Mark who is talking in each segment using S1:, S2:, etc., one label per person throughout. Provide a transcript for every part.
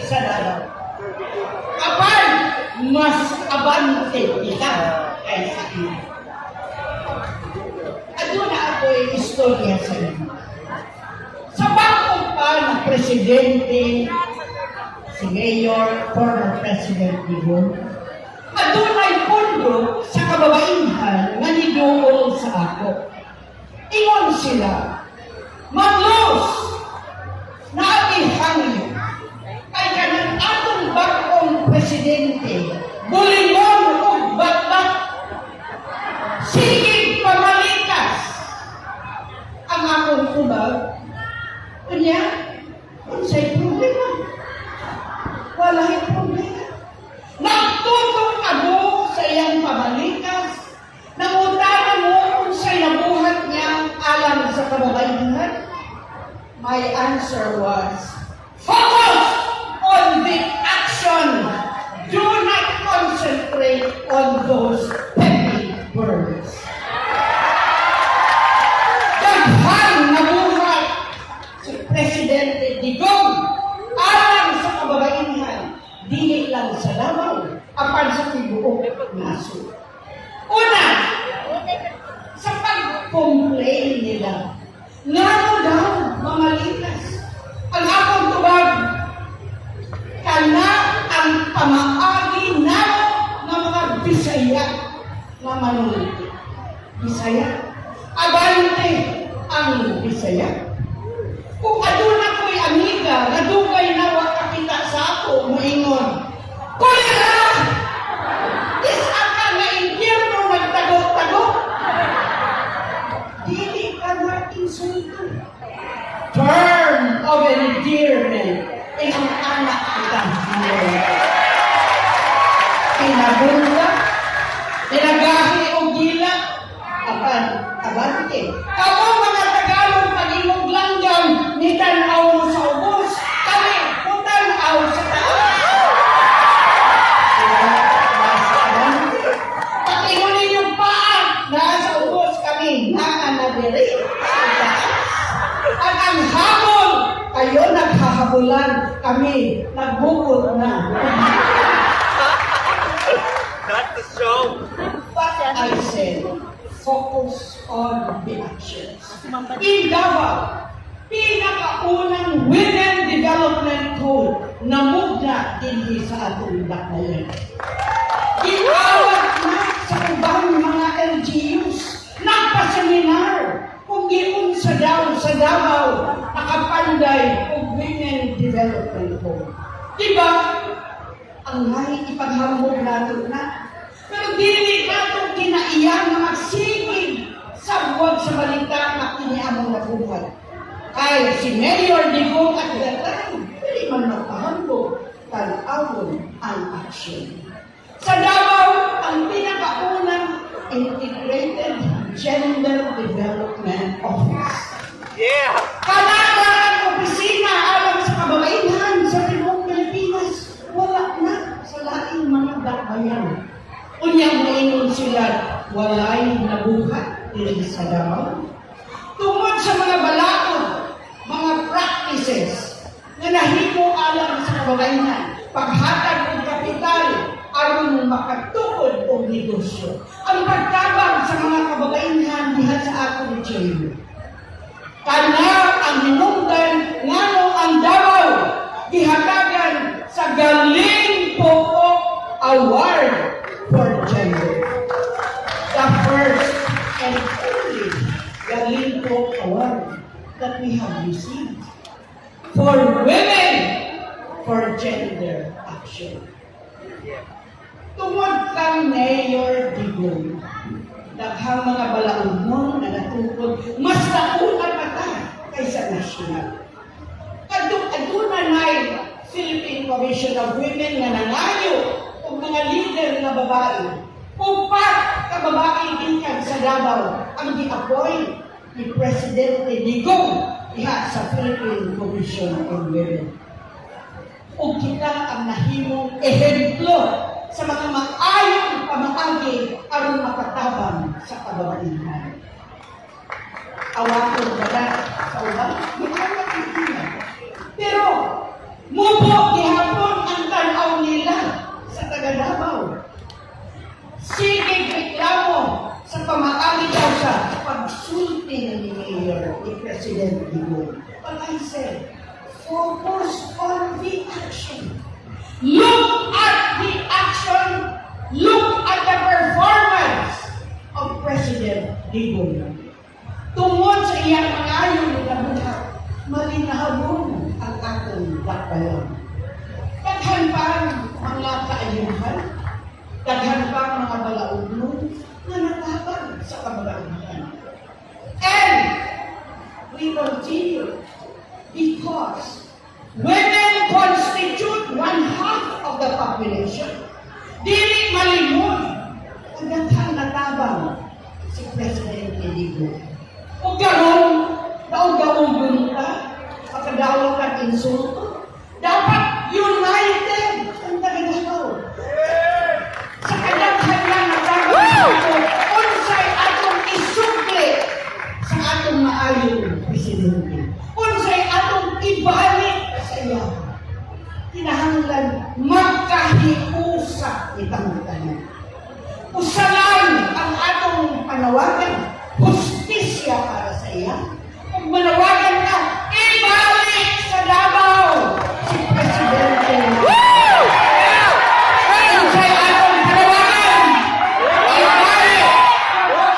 S1: sa dalaw. Kapag mas abante kita kaysa iyo. At doon na ako'y istorya sa inyo. Sa bangko pa ng presidente, si Mayor, former President Digong, at doon ay pundo sa kababainhan na nidool sa ako. Ingon sila, Maglos, na atihangin, ay kanang atong bagong presidente, bulingon o batbat, sige pamalikas, ang akong kubag. Kanya, unsay problema? Walay problema. Nagtutok ako sa iyang pamalikas, nangutana mo kung sa'y nabuhat niya alam sa kababayan. My answer was, focus on the action. Do not concentrate on those petty words. Daghang nabuhat si Presidente Digong alam sa kababayan, dili lang sa Davao, apan sa tibuok naso. Una, sa pag-complain nila, ngano daw mamalikas ang akong tubag, kana ang pamaagi na mga Bisaya na manunod. Bisaya? Abante ang Bisaya. Kung aduna ko'y amiga, nadugay na wakakita sa ako, maingon, Kuya! Isa ka na impyerno nagtago-tago? Dili ka na insulto. Term of endearment ay ang anak kita. Pinabunga, pinagahi o gila, abante. Kamu mga Tagalog pag-ingog langgam, ni tanaw mo sa ubos, kami putanaw sa taas. Pag-ingunin yung paa, nasa ubos kami, naanadiri. At ang habol, kayo naghahabulan, kami nagbukod na.
S2: That's the show.
S1: But I said, focus on the actions. In Davao, pinakaunang Women Development Code na mugna din sa atong dakbayan. Giawat na sa ubang mga LGUs, nagpa-seminar kung giun sa Davao, nakapanday o Women Development Code. Diba? Ang ngay ipaghambog nato na. Pero dili nato kinaiyan na magsigig sa buwag sa balita na kiniamong nabuhay. Kaya si Mayor Digong at Gatang, hindi man magpahambog, talawon ang action. Sa Davao, ang pinakaunang Integrated Gender Development Office.
S2: Yeah!
S1: Kalaban ang opisina alam sa kababayan sa Tibuok Pilipinas. Wala na sa laing mga dakbayan. Unyang maingon sila, walay nabuhat din sa Davao. Tungod sa mga balaod, mga practices na nahimo alam sa kababayan, paghatag ng kapital, aron makatukod o negosyo. Ang pagtabang sa mga kababayan diha sa ating Chile. Kana ang hinungdan ngano ang Davao gihatagan sa Galing Pook Award for Gender. The first and only Galing Pook Award that we have received for women for gender action. Tungod kang Mayor Digong, daghang mga balaudnon na natukod, mas nauna pa ta kaysa nasyonal. Aduna na'y Philippine Commission of Women nga nangayo o mga leader na babae. Upat ka babae gikan sa Davao ang di-appoint ni Presidente Digong diha sa Philippine Commission on Women. O kita ang nahimong ehemplo sa mga maayong pamaagi aron makatabang sa kababaihan. Awaton ba sa uban? Pero, mubo gihapon ang tanaw nila sa taga-Davao. Sige reklamo sa pamaagi daw sa pagsulti ni Mayor ni President Digong. But I said, focus on the action. Look at the action. Look at the performance of President Digong. Tungod sa iyang mga ayon na buhat, malinahabon ang atong dakbayan. Daghan pa ang mga kaayuhan, daghan pa ang mga balaudlong na natabang sa kababaihan. And we continue because women constitute 1/2 of the population. Dili malimot ang daghang natabang si Presidente Digong. Kung gano'n, daog-daog ka, pagkadawa ka insulto, dapat united ang taga-Davao. Sa kadaghan lang natabang ito, unsay atong isukli sa atong maayong presidente. Unsay atong ibalik sa iya. Kinahanglan magkahiusa itang tanan. Usalan ang atong panawagan, hustisya para sa iya. Kung manawagan ka, ibalik sa Davao si Presidente. Unsay atong panawagan, ibalik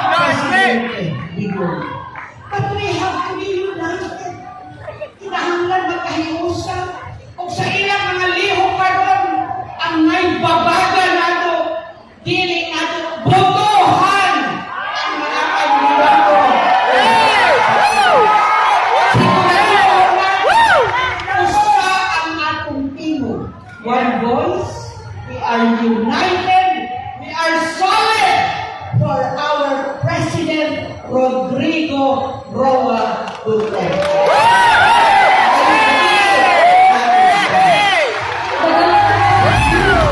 S1: Presidente Digong. But we have to be united. Kinahanglan magkahiusa. Kung sa ilang mga lihok karon ang may babaga nato, dili nato botohan ang mga kandidato. Usa ang atong timo. One voice, we are united, we are solid for our President Rodrigo Roa Duterte.